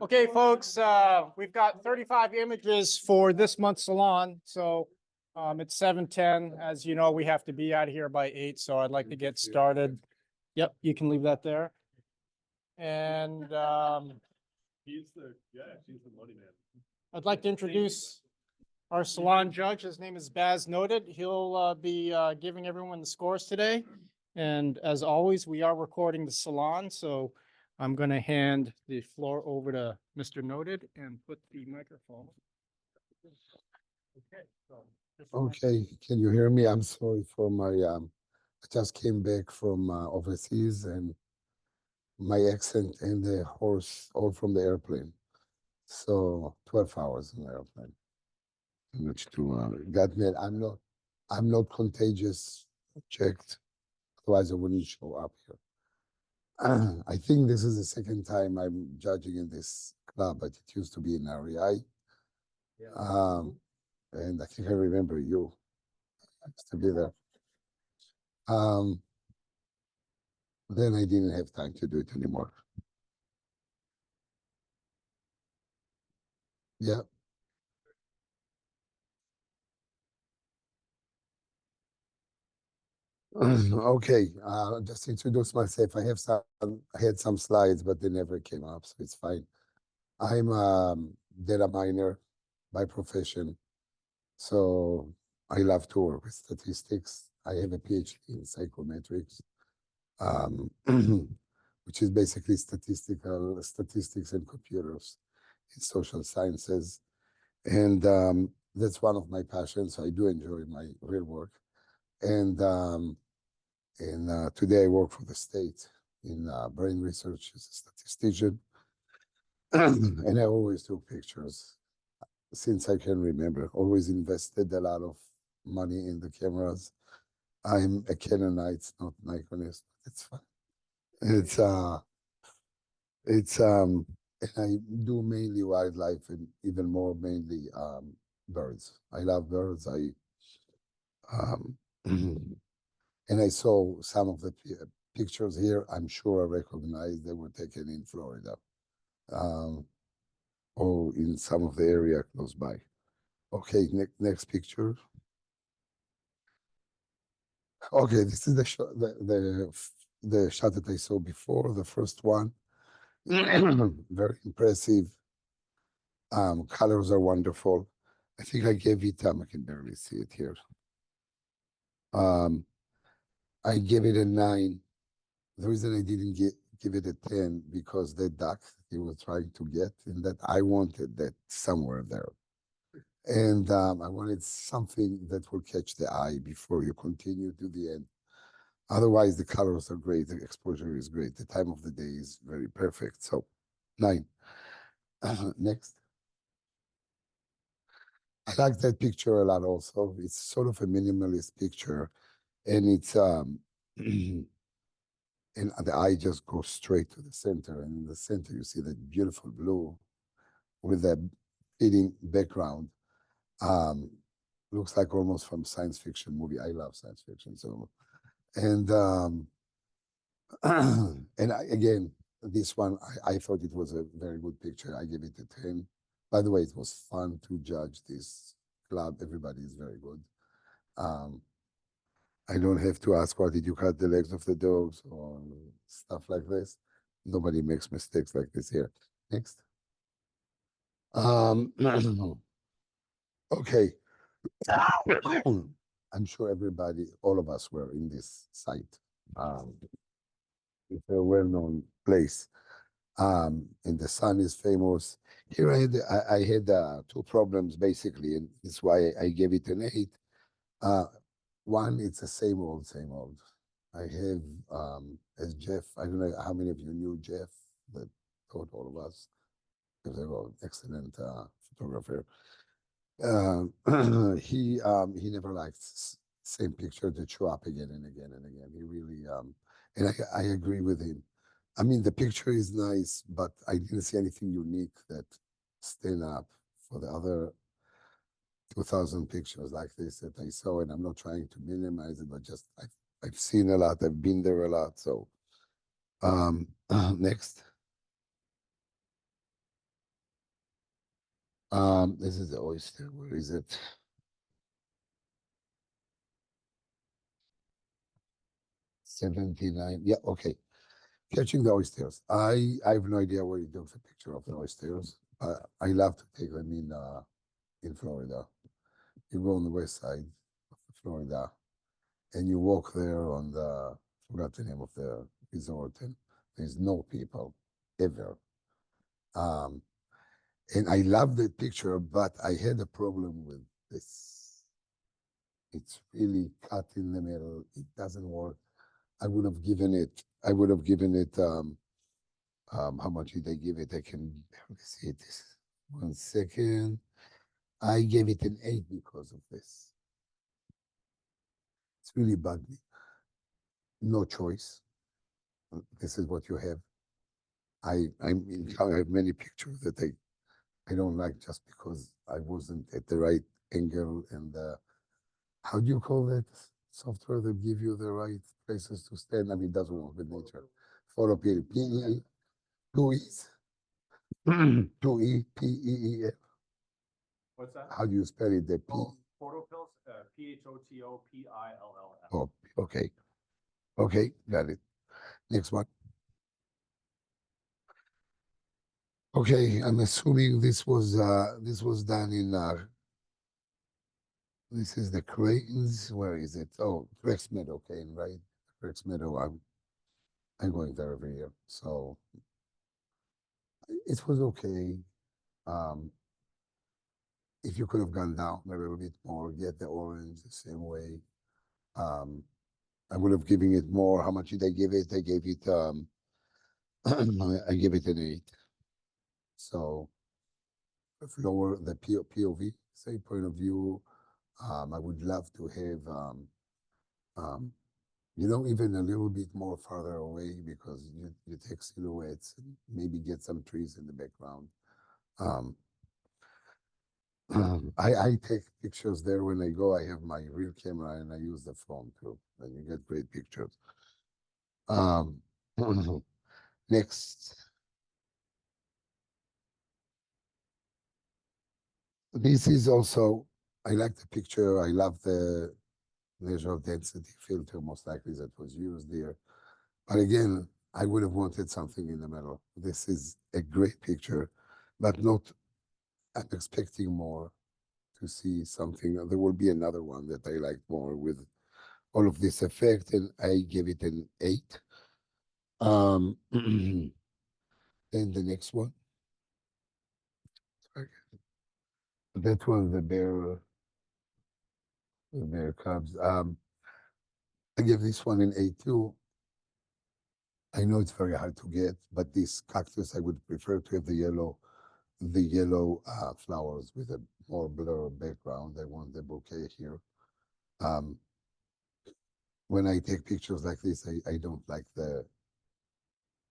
Okay, folks, we've got 35 images for this month's salon. So it's 7:10. As you know, we have to be out of here by 8. So I'd like to get started. Yep, you can leave that there. And She's the money man. I'd like to introduce our salon judge. His name is Baz Noted. He'll be giving everyone the scores today. And as always, we are recording the salon. So I'm going to hand the floor over to Mr. Noted and put the microphone. Okay, can you hear me? I'm sorry for my, I just came back from overseas and my accent and the horse all from the airplane. So 12 hours in the airplane. Which to got me, I'm not contagious, checked, otherwise I wouldn't show up here. I think this is the second time I'm judging in this club, but it used to be in REI. Yeah. And I think I remember you. I used to be there. Then I didn't have time to do it anymore. Yeah. Okay. Just introduce myself. I had some slides, but they never came up, so it's fine. I'm data miner by profession, so I love to work with statistics. I have a PhD in psychometrics, which is basically statistics and computers in social sciences. And that's one of my passions. So I do enjoy my real work. And today I work for the state in brain research as a statistician. And I always took pictures since I can remember, always invested a lot of money in the cameras. I'm a Canonite, not Nikonist. It's fun. It's and I do mainly wildlife and even more mainly birds. I love birds. And I saw some of the pictures here. I'm sure I recognize they were taken in Florida, or in some of the area close by. Okay, next picture. Okay, this is the shot, the shot that I saw before, the first one. Very impressive. Colors are wonderful. I think I gave it, I can barely see it here. I gave it a 9. The reason I didn't give it a 10 because the duck he was trying to get, and that I wanted that somewhere there. And I wanted something that will catch the eye before you continue to the end. Otherwise, the colors are great, the exposure is great, the time of the day is very perfect. So 9. Next. I like that picture a lot also. It's sort of a minimalist picture, and it's and the eye just goes straight to the center, and in the center you see that beautiful blue with a fitting background. Looks like almost from science fiction movie. I love science fiction, so and and again, this one I thought it was a very good picture. I gave it a 10. By the way, it was fun to judge this club. Everybody is very good. I don't have to ask, why did you cut the legs of the dogs or stuff like this. Nobody makes mistakes like this here. Next. Okay. I'm sure everybody, all of us were in this site. It's a well-known place. And the sun is famous. Here I had 2 problems basically, and that's why I gave it an 8. One, it's the same old, same old. I have, as Jeff, I don't know how many of you knew Jeff, that taught all of us, because they were excellent photographer. He never liked same picture to show up again and again and again. He really, and I agree with him. I mean, the picture is nice, but I didn't see anything unique that stand up for the other 2,000 pictures like this that I saw, and I'm not trying to minimize it, but just I've seen a lot, I've been there a lot. So next. This is the oyster. Where is it? $79. Yeah, okay. Catching the oysters. I have no idea where you took the picture of the oysters. I love to take them in Florida. You go on the west side of Florida and you walk there on the forgot the name of the resort, and there's no people ever. Um, and I love that picture, but I had a problem with this. It's really cut in the middle. It doesn't work. I would have given it how much did I give it? I can barely see it. This 1 second. I gave it an 8 because of this. It's really bugged me. No choice. This is what you have. I have many pictures that I don't like just because I wasn't at the right angle and how do you call that software that give you the right places to stand? I mean, it doesn't work with nature. Photo P-E, two E's, two E, P-E-E-F. What's that? How do you spell it? The P? Oh, Photopills, Photopills. Oh, okay. Okay, got it. Next one. Okay, I'm assuming this was done in this is the Cranes. Where is it? Oh, Rex Meadow Cane, right? Rex Meadow. I'm going there every year. So it was okay. Um, if you could have gone down a little bit more, get the orange the same way. Um, I would have given it more. How much did I give it? I gave it I gave it an 8. So if lower the POV, say point of view, I would love to have um, even a little bit more farther away because you take silhouettes and maybe get some trees in the background. Um, I take pictures there when I go. I have my real camera and I use the phone too, and you get great pictures. Um, next, this is also, I like the picture. I love the measure of density filter, most likely that was used there. But again, I would have wanted something in the middle. This is a great picture, but not, I'm expecting more to see something. There will be another one that I like more with all of this effect, and I give it an 8. Then the next one, that was the bear cubs. I give this one an 8 too. I know it's very hard to get, but this cactus I would prefer to have the yellow flowers with a more blur background. I want the bouquet here. Um, when I take pictures like this, I don't like the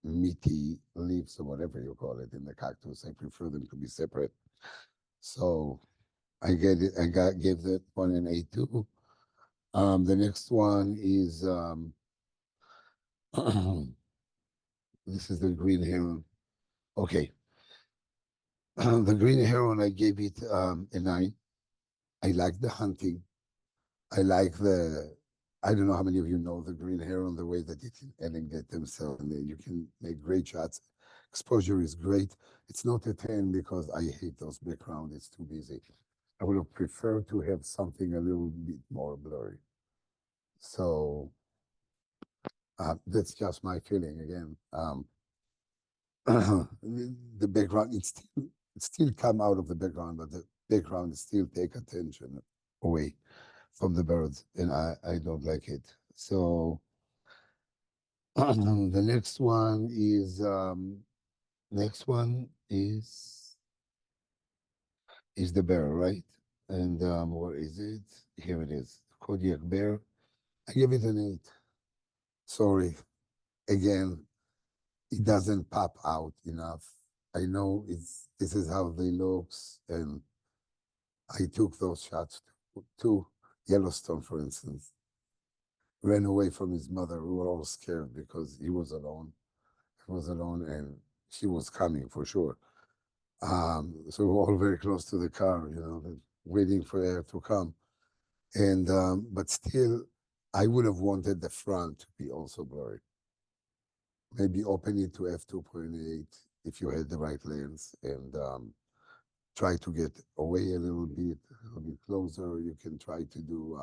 meaty leaves or whatever you call it in the cactus. I prefer them to be separate. So I get it. Gave that one an 8 too. The next one is this is the green heron. Okay, the green heron I gave it a 9. I like the hunting. I like the. I don't know how many of you know the green heron, the way that it can elongate themselves, and then you can make great shots. Exposure is great. It's not a 10 because I hate those background. It's too busy. I would have preferred to have something a little bit more blurry. So that's just my feeling again. The background, it still come out of the background, but the background still take attention away from the birds, and I don't like it. So the next one is the bear, right? And where is it? Here it is, Kodiak bear. I give it an 8. Sorry, again, it doesn't pop out enough. I know this is how they looks, and I took those shots to Yellowstone, for instance. Ran away from his mother. We were all scared because he was alone. He was alone, and she was coming for sure. So we're all very close to the car, waiting for air to come. And but still, I would have wanted the front to be also blurry. Maybe open it to f2.8 if you had the right lens, and try to get away a little bit closer. You can try to do,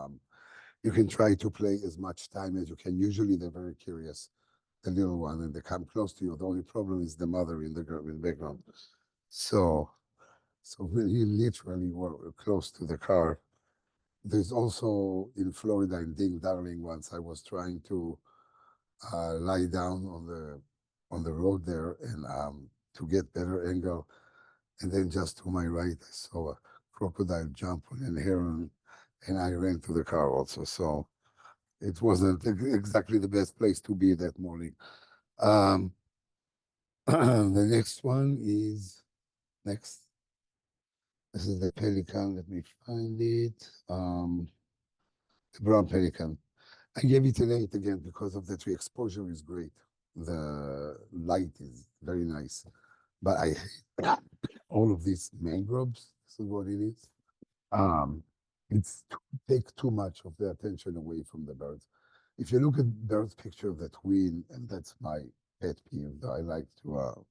you can try to play as much time as you can. Usually they're very curious, the little one, and they come close to you. The only problem is the mother in the background. So, so we literally were close to the car. There's also in Florida, in Ding Darling, once I was trying to lie down on the road there and to get better angle. And then just to my right, I saw a crocodile jump on an heron, and I ran to the car also. So it wasn't exactly the best place to be that morning. Um, the next one is next. This is the pelican. Let me find it. The brown pelican. I gave it an 8 again because of the tree. Exposure is great. The light is very nice. But I hate all of these mangroves. This is what it is. Um, it's to take too much of the attention away from the birds. If you look at birds picture that win, and that's my pet peeve, I like to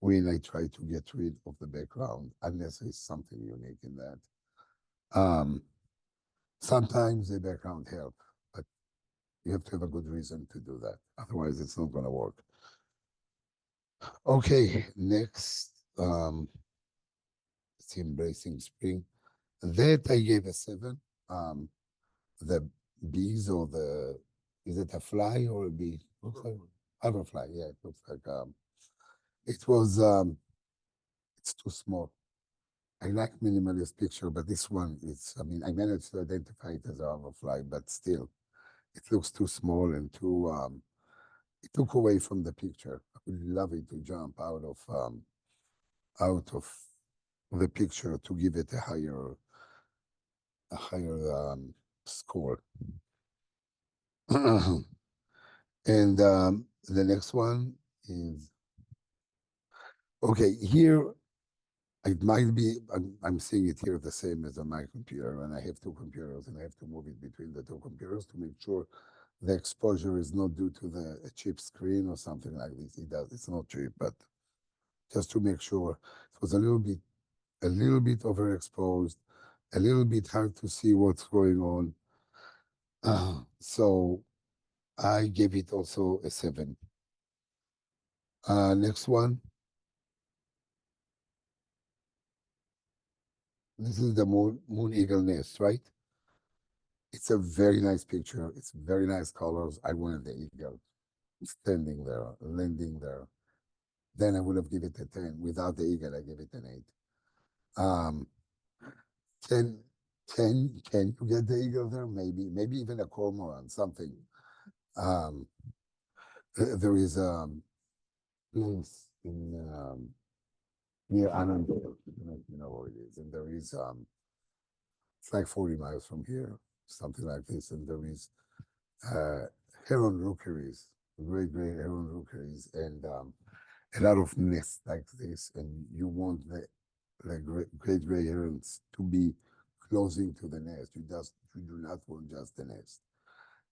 when I try to get rid of the background, unless there's something unique in that. Um, sometimes the background help, but you have to have a good reason to do that. Otherwise, it's not going to work. Okay, next, it's embracing spring. That I gave a 7. Um, the bees or the, is it a fly or a bee? Looks like butterfly. Yeah, it looks like it was it's too small. I like minimalist picture, but this one it's, I mean, I managed to identify it as a hoverfly, but still it looks too small and too it took away from the picture. I would love it to jump out of the picture to give it a higher score. And the next one is, okay, here it might be, I'm seeing it here the same as on my computer, and I have 2 computers, and I have to move it between the 2 computers to make sure the exposure is not due to the cheap screen or something like this. It's not cheap, but just to make sure it was a little bit overexposed, a little bit hard to see what's going on. So I gave it also a 7. Next one. This is the moon eagle nest, right? It's a very nice picture. It's very nice colors. I wanted the eagle standing there, landing there. Then I would have given it a 10. Without the eagle, I give it an 8. Um, can can you get the eagle there? Maybe even a cormorant, something. Um, there is a place in near Annandale. I don't know if you know where it is, and there is it's like 40 miles from here, something like this, and there is uh, heron rookeries, great heron rookeries, and a lot of nests like this, and you want the great gray herons to be closing to the nest. You do not want just the nest,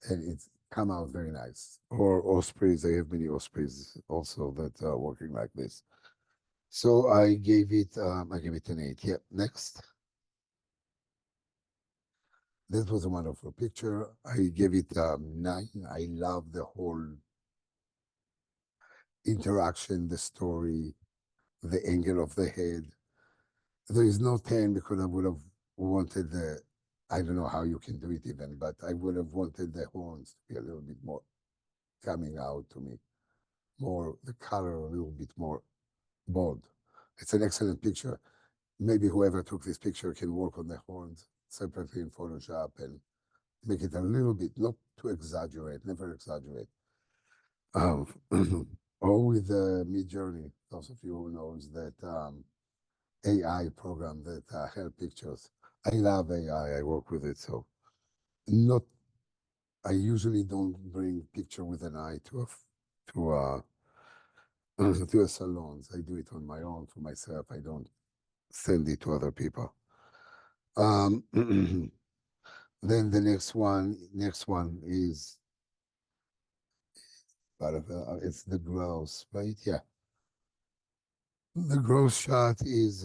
and it's come out very nice. Or ospreys, I have many ospreys also that are working like this. So I gave it an 8. Yeah, next. This was a wonderful picture. I gave it 9. I love the whole interaction, the story, the angle of the head. There is no 10 because I would have wanted the, I don't know how you can do it even, but I would have wanted the horns to be a little bit more coming out to me, more the color a little bit more bold. It's an excellent picture. Maybe whoever took this picture can work on the horns separately in Photoshop and make it a little bit, not to exaggerate, never exaggerate. Or with Midjourney, those of you who knows that AI program that help pictures. I love AI. I work with it, so not. I usually don't bring picture with an eye to to a salons. I do it on my own for myself. I don't send it to other people. Um, then the next one is it's the gross, right? Yeah. The gross shot is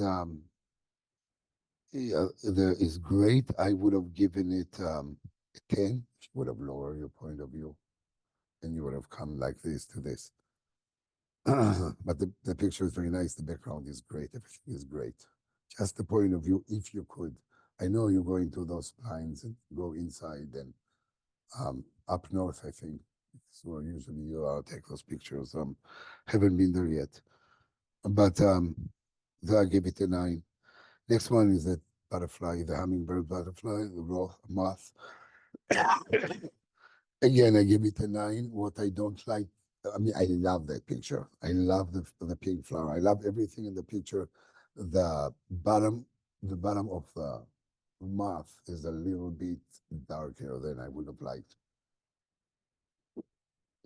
yeah, is great. I would have given it a 10. If you would have lowered your point of view and you would have come like this to this. But the picture is very nice. The background is great. Everything is great. Just the point of view, if you could. I know you go into those blinds and go inside and up north, I think. So usually you take those pictures. Haven't been there yet. But I give it a 9. Next one is the butterfly, the hummingbird butterfly, the raw moth. Again, I give it a 9. What I don't like, I mean, I love that picture. I love the pink flower. I love everything in the picture. The bottom, the bottom of the moth is a little bit darker than I would have liked.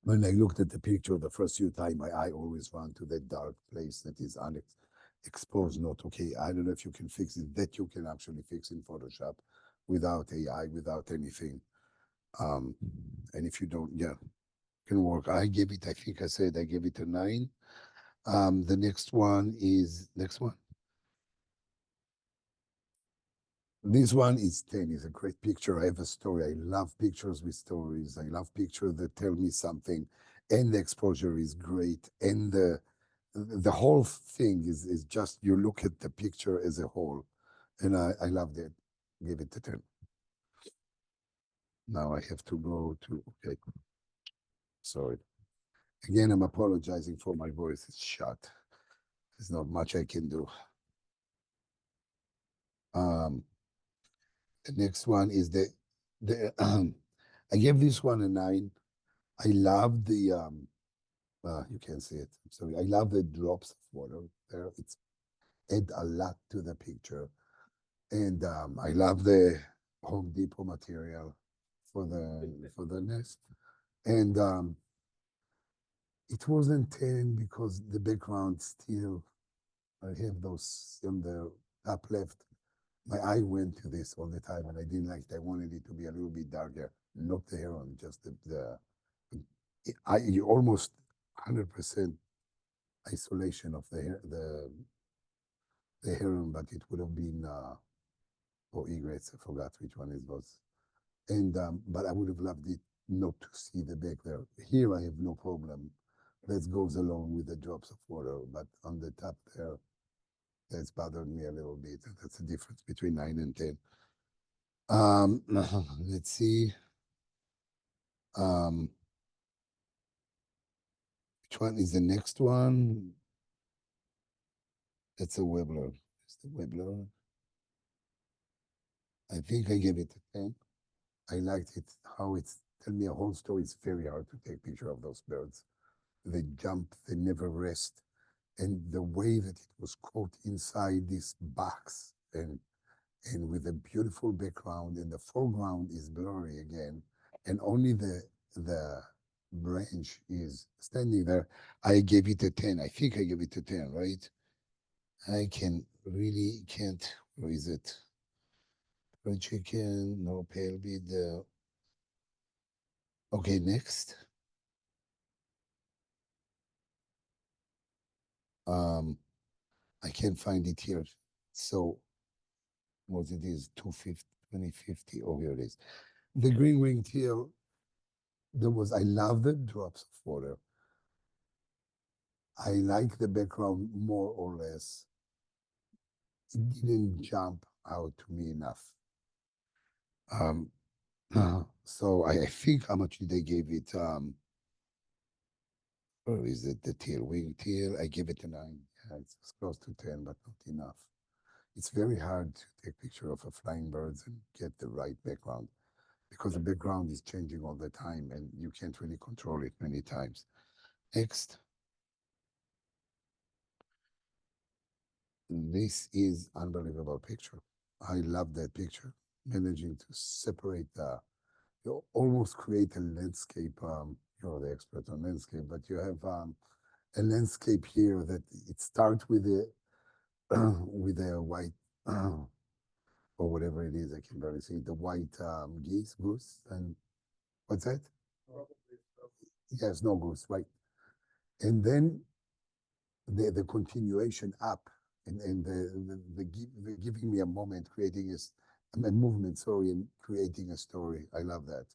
When I looked at the picture the first few times, my eye always ran to that dark place that is exposed, not okay. I don't know if you can fix it, that you can actually fix in Photoshop without AI, without anything. And if you don't, yeah, can work. I gave it, I think I said I gave it a 9. The next one is, next one. This one is 10. It's a great picture. I have a story. I love pictures with stories. I love pictures that tell me something. And the exposure is great. And the whole thing is just, you look at the picture as a whole. And I loved it. Give it a 10. Now I have to go to, okay. Sorry. Again, I'm apologizing for my voice. It's shot. There's not much I can do. The next one is the I gave this one a 9. I love the you can see it. I'm sorry. I love the drops of water there. It's add a lot to the picture. And I love the Home Depot material for the nest. And it wasn't 10 because the background still, I have those on the top left. My eye went to this all the time and I didn't like it. I wanted it to be a little bit darker, not the heron, just you almost 100% isolation of the heron, but it would have been or egrets. I forgot which one it was. And but I would have loved it not to see the back there. Here I have no problem. That goes along with the drops of water, but on the top there, that's bothered me a little bit. That's the difference between 9 and 10. Let's see. Which one is the next one? That's a Webbler. It's the Webbler. I think I gave it a 10. I liked it, how it's tell me a whole story. It's very hard to take picture of those birds. They jump, they never rest. And the way that it was caught inside this box and with a beautiful background and the foreground is blurry again. And only the branch is standing there. I gave it a 10. I think I gave it a 10, right? I can really can't. Where is it? Fried chicken, no pale bid. Okay, next. I can't find it here. So what it is, 250, 2050. Oh, here it is. The green wing teal, I love the drops of water. I like the background more or less. It didn't jump out to me enough. So I think how much did I give it? Or is it the teal wing teal? I give it a 9. Yeah, it's close to 10, but not enough. It's very hard to take picture of a flying birds and get the right background because the background is changing all the time and you can't really control it many times. Next. This is unbelievable picture. I love that picture. Managing to separate you almost create a landscape. You're the expert on landscape, but you have a landscape here that it starts with the with the white or whatever it is. I can barely see the white goose, and what's that? Yes, no goose, right? And then the continuation up, and the giving me a moment, creating a movement, sorry, and creating a story. I love that.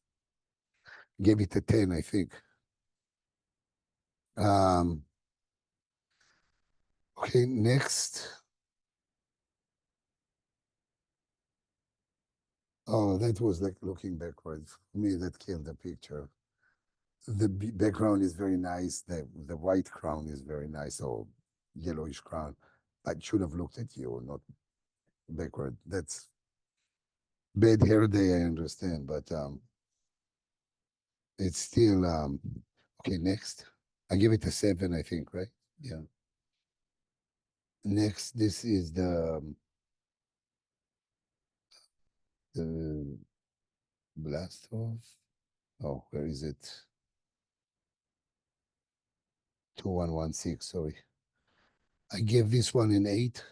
Gave it a 10, I think. Um, okay, next. Oh, that was like looking backwards. For me, that killed the picture. The background is very nice. The white crown is very nice, or yellowish crown. I should have looked at you, not backward. That's bad hair day, I understand, but it's still okay. Next, I give it a 7, I think, right? Yeah. Next, this is the blast off. Oh, where is it? 2116. Sorry, I gave this one an 8,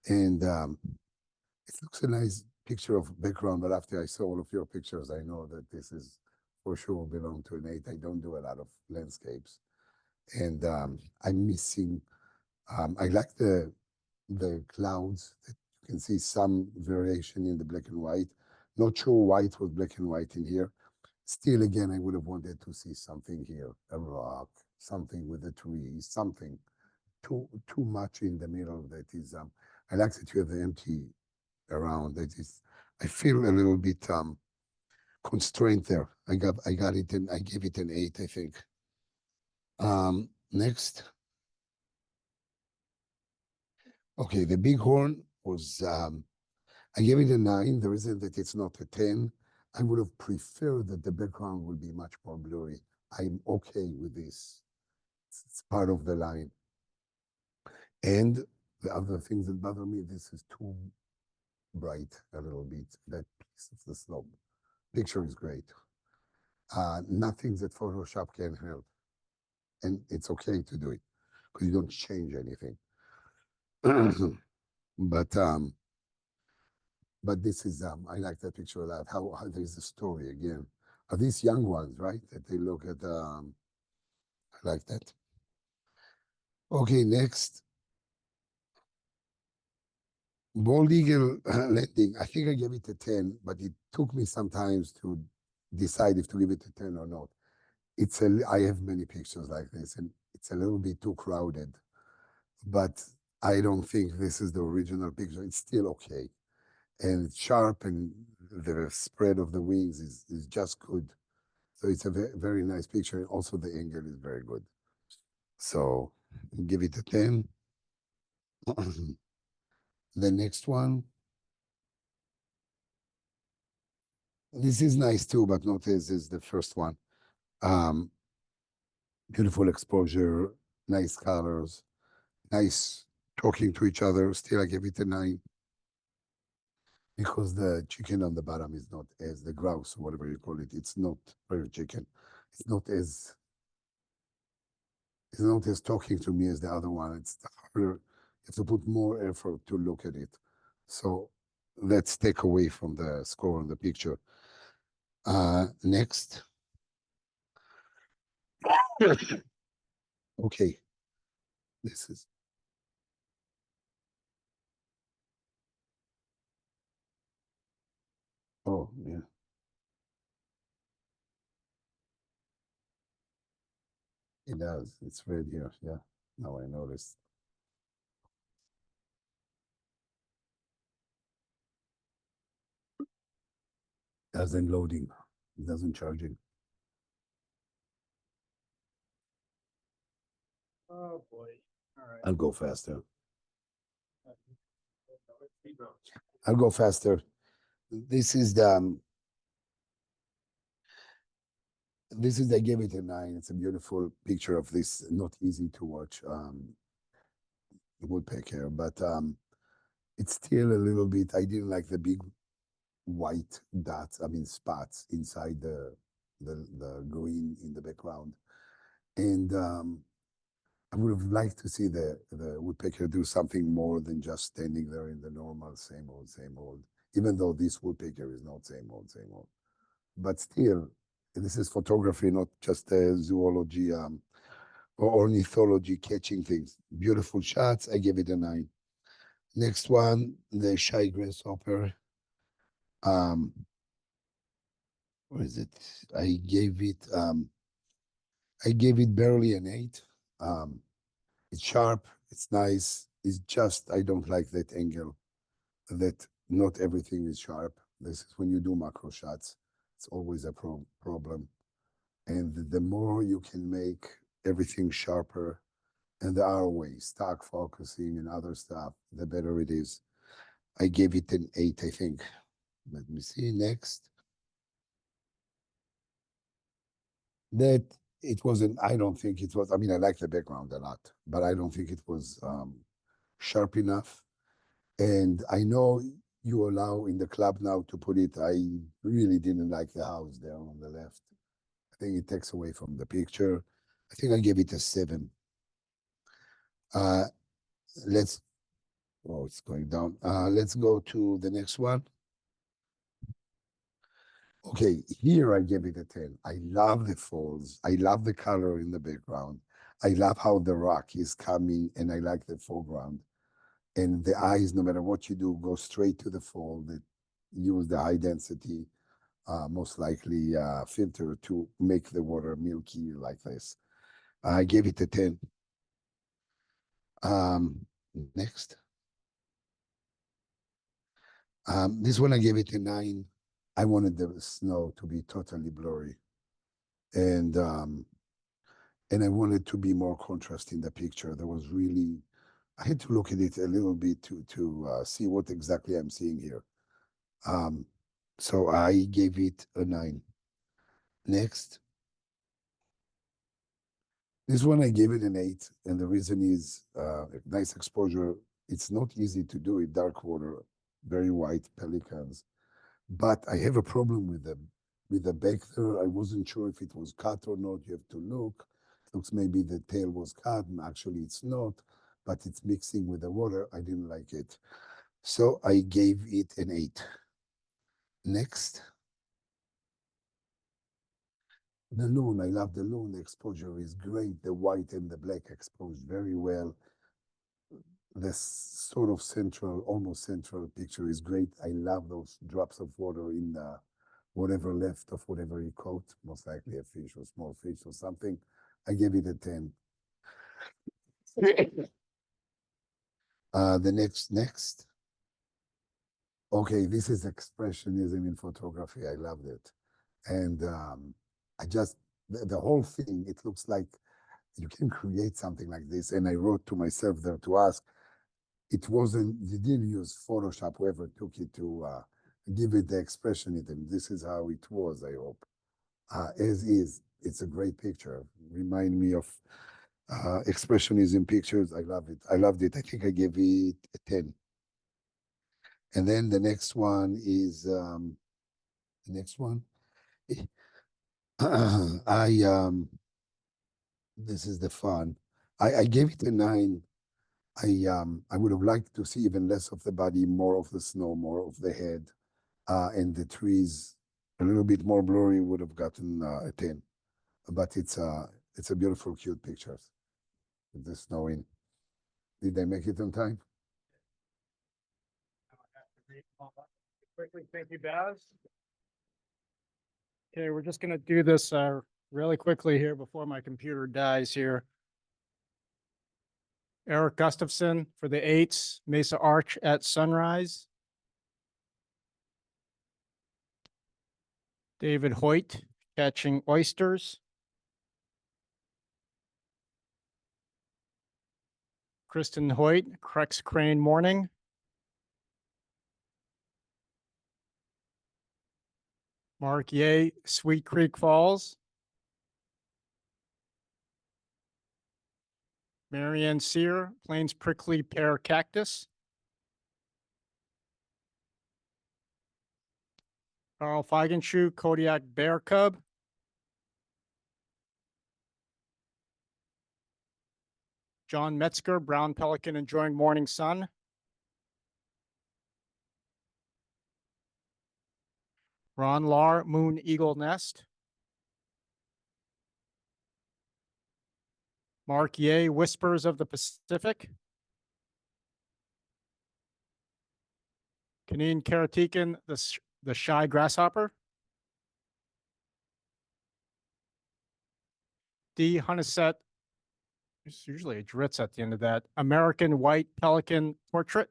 and it looks a nice picture of background. But after I saw all of your pictures, I know that this is for sure belong to an 8. I don't do a lot of landscapes, and I'm missing. I like the clouds. That you can see some variation in the black and white. Not sure why it was black and white in here. Still, again, I would have wanted to see something here, a rock, something with a tree, something. Too much in the middle that is. I like that you have the empty around. That is. I feel a little bit constrained there. I got it, and I gave it an 8, I think. Next. Okay, the bighorn was I gave it a 9. The reason that it's not a 10, I would have preferred that the background would be much more blurry. I'm okay with this. It's part of the line. And the other things that bother me, this is too bright a little bit, that piece of the slope. Picture is great. Nothing that Photoshop can help. And it's okay to do it because you don't change anything. but this is I like that picture a lot. How there's a story again. Are these young ones, right? That they look at I like that. Okay, next. Bald Eagle landing. I think I gave it a 10, but it took me sometimes to decide if to give it a 10 or not. I have many pictures like this, and it's a little bit too crowded. But I don't think this is the original picture. It's still okay. And it's sharp, and the spread of the wings is just good. So it's a very nice picture. And also the angle is very good. So give it a 10. The next one. This is nice too, but not as the first one. Um, Beautiful exposure, nice colors, nice talking to each other. Still, I give it a 9 because the chicken on the bottom is not as the grouse or whatever you call it. It's not very chicken. It's not as talking to me as the other one. It's harder. You have to put more effort to look at it. So let's take away from the score on the picture. Next. Okay. This is oh yeah. It does. It's red here. Yeah. Now I noticed. Doesn't loading. It doesn't charging. Oh, boy. All right. I'll go faster. I'll go faster. This is I gave it a 9. It's a beautiful picture of this, not easy to watch woodpecker, but it's still a little bit. I didn't like the big white dots. I mean spots inside the green in the background, and I would have liked to see the woodpecker do something more than just standing there in the normal same old, even though this woodpecker is not same old. But still, this is photography, not just zoology or ornithology catching things. Beautiful shots. I give it a 9. Next one, the shy grasshopper. Where is it? I gave it barely an 8. It's sharp, it's nice. It's just I don't like that angle. That not everything is sharp. This is when you do macro shots. It's always a problem. And the more you can make everything sharper, and there are ways, stock focusing and other stuff, the better it is. I gave it an 8, I think. Let me see next. That it wasn't, I don't think it was, I mean, I like the background a lot, but I don't think it was sharp enough. And I know you allow in the club now to put it, I really didn't like the house there on the left. I think it takes away from the picture. I think I gave it a 7. Let's, oh, it's going down. Let's go to the next one. Okay, here I give it a 10. I love the falls. I love the color in the background. I love how the rock is coming, and I like the foreground. And the eyes, no matter what you do, go straight to the fall. That use the high density, most likely filter to make the water milky like this. I gave it a 10. Next. This one I gave it a 9. I wanted the snow to be totally blurry. And I wanted to be more contrast in the picture. There was really, I had to look at it a little bit to see what exactly I'm seeing here. So I gave it a 9. Next. This one I gave it an 8, and the reason is nice exposure. It's not easy to do it, dark water, very white pelicans. But I have a problem with the back there. I wasn't sure if it was cut or not. You have to look. It looks maybe the tail was cut, and actually it's not, but it's mixing with the water. I didn't like it. So I gave it an 8. Next. The loon, I love the loon. The exposure is great. The white and the black exposed very well. This sort of central, almost central picture is great. I love those drops of water in the whatever left of whatever he caught, most likely a fish or small fish or something. I gave it a 10. The next. Okay, this is expressionism in photography. I loved it. And I just, the whole thing, it looks like you can create something like this. And I wrote to myself there to ask, it wasn't, you didn't use Photoshop, whoever took it to give it the expressionism. This is how it was, I hope. As is, it's a great picture. Remind me of expressionism pictures. I love it. I loved it. I think I gave it a 10. And then the next one is the next one. This is the fun. I gave it a 9. I would have liked to see even less of the body, more of the snow, more of the head, and the trees a little bit more blurry would have gotten a 10. But it's a beautiful, cute picture with the snow in. Did they make it on time? Quickly, thank you, Baz. Okay, we're just gonna do this really quickly here before my computer dies here. Eric Gustafson for the 8s, Mesa Arch at sunrise. David Hoyt catching oysters. Kristen Hoyt, Crex Crane morning. Mark Ye, Sweet Creek Falls. Marianne Sear, Plains Prickly Pear Cactus. Carl Feigenshoe, Kodiak Bear Cub. John Metzger, brown pelican enjoying morning sun. Ron Lahr, moon eagle nest. Mark Ye, whispers of the Pacific. Kaneen Karatikin, the shy grasshopper. D. Hunniset, there's usually a Dritz at the end of that. American white pelican portrait.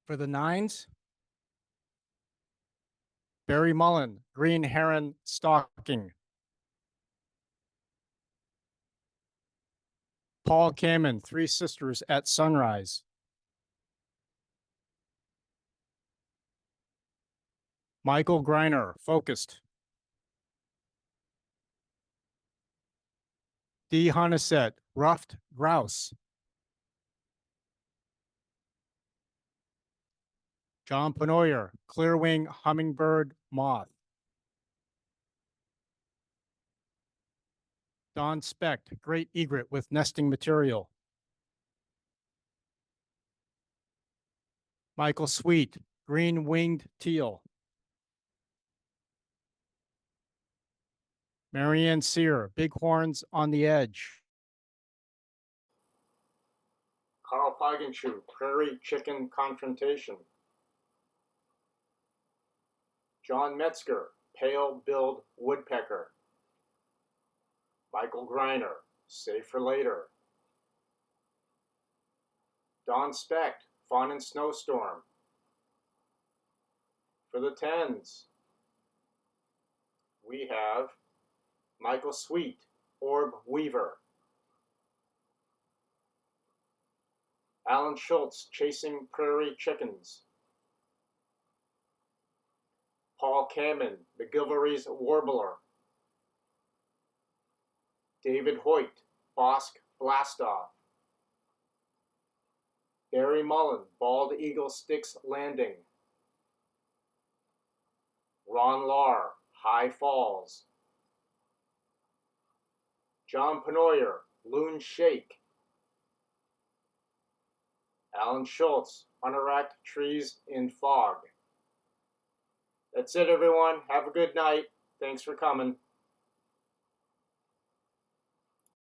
For the nines, Barry Mullen, green heron stalking. Paul Kamen, Three Sisters at Sunrise. Michael Greiner, focused. D. Hunniset, ruffed grouse. John Penoyer, clearwing hummingbird moth. Don Specht, great egret with nesting material. Michael Sweet, green winged teal. Marianne Sear, bighorns on the edge. Carl Feigenschue, prairie chicken confrontation. John Metzger, pale-billed woodpecker. Michael Greiner, save for later. Don Specht, fawn and snowstorm. For the tens, we have Michael Sweet, orb weaver. Alan Schultz, chasing prairie chickens. Paul Kamen, McGilvery's warbler. David Hoyt, Bosk blastoff. Barry Mullen, bald eagle sticks landing. Ron Lahr, high falls. John Penoyer, loon shake. Alan Schultz, unerect trees in fog. That's it, everyone. Have a good night. Thanks for coming.